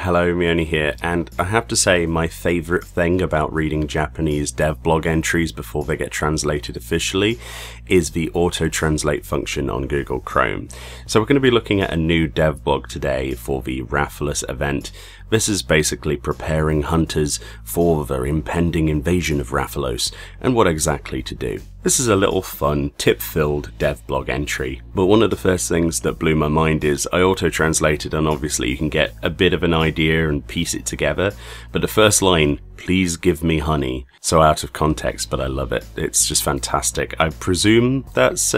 Hello, Mioni here, and I have to say my favourite thing about reading Japanese dev blog entries before they get translated officially is the auto-translate function on Google Chrome. So we're going to be looking at a new dev blog today for the Rathalos event. This is basically preparing hunters for the impending invasion of Rathalos and what exactly to do. This is a little fun, tip-filled dev blog entry, but one of the first things that blew my mind is I auto-translated, and obviously you can get a bit of an idea and piece it together, but the first line, "Please give me honey," so out of context, but I love it. It's just fantastic. I presume that's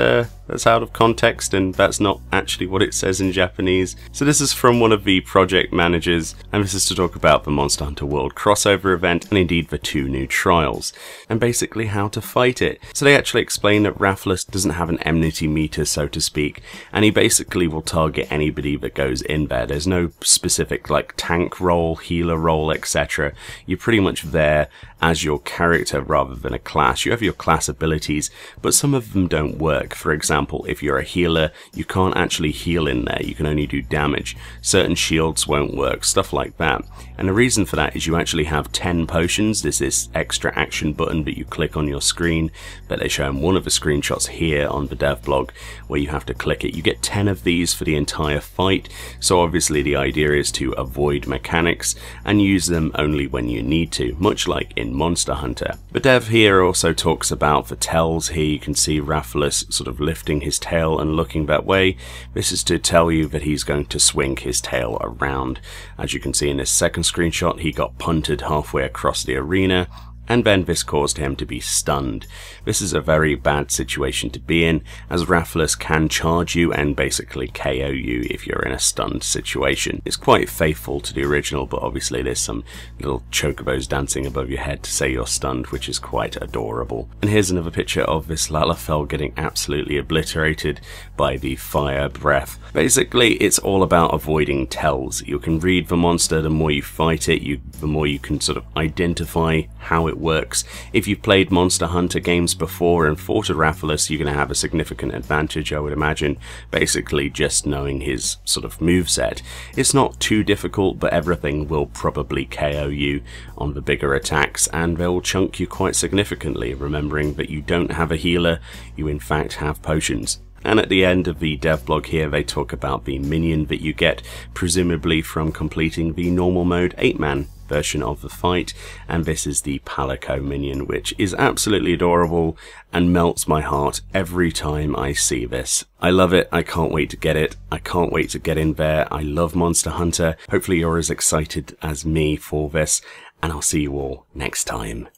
out of context and that's not actually what it says in Japanese. So this is from one of the project managers, and this is to talk about the Monster Hunter World crossover event and indeed the 2 new trials, and basically how to fight it. So they actually explain that Rathalos doesn't have an enmity meter, so to speak, and he basically will target anybody that goes in there. There's no specific like tank role, healer role, etc. You're pretty much there as your character rather than a class. You have your class abilities, but some of them don't work. For example, if you're a healer, you can't actually heal in there, you can only do damage. Certain shields won't work, stuff like that. And the reason for that is you actually have 10 potions. There's this extra action button that you click on your screen that they show in one of the screenshots here on the dev blog where you have to click it. You get 10 of these for the entire fight, so obviously the idea is to avoid mechanics and use them only when you need to, much like in Monster Hunter. The dev here also talks about the tells. Here you can see Rathalos sort of lifting his tail and looking that way. This is to tell you that he's going to swing his tail around. As you can see in this second screenshot, he got punted halfway across the arena, and then this caused him to be stunned. This is a very bad situation to be in, as Rathalos can charge you and basically KO you if you're in a stunned situation. It's quite faithful to the original, but obviously there's some little chocobos dancing above your head to say you're stunned, which is quite adorable. And here's another picture of this Lalafell getting absolutely obliterated by the fire breath. Basically, it's all about avoiding tells. You can read the monster, the more you fight it, the more you can sort of identify how it works. If you've played Monster Hunter games before and fought a Rathalos, you're going to have a significant advantage, I would imagine, basically just knowing his sort of moveset. It's not too difficult, but everything will probably KO you on the bigger attacks, and they'll chunk you quite significantly, remembering that you don't have a healer, you in fact have potions. And at the end of the dev blog here, they talk about the minion that you get, presumably from completing the normal mode 8-man version of the fight, and this is the Palico minion, which is absolutely adorable and melts my heart every time I see this. I love it, I can't wait to get it, I can't wait to get in there. I love Monster Hunter. Hopefully you're as excited as me for this, and I'll see you all next time.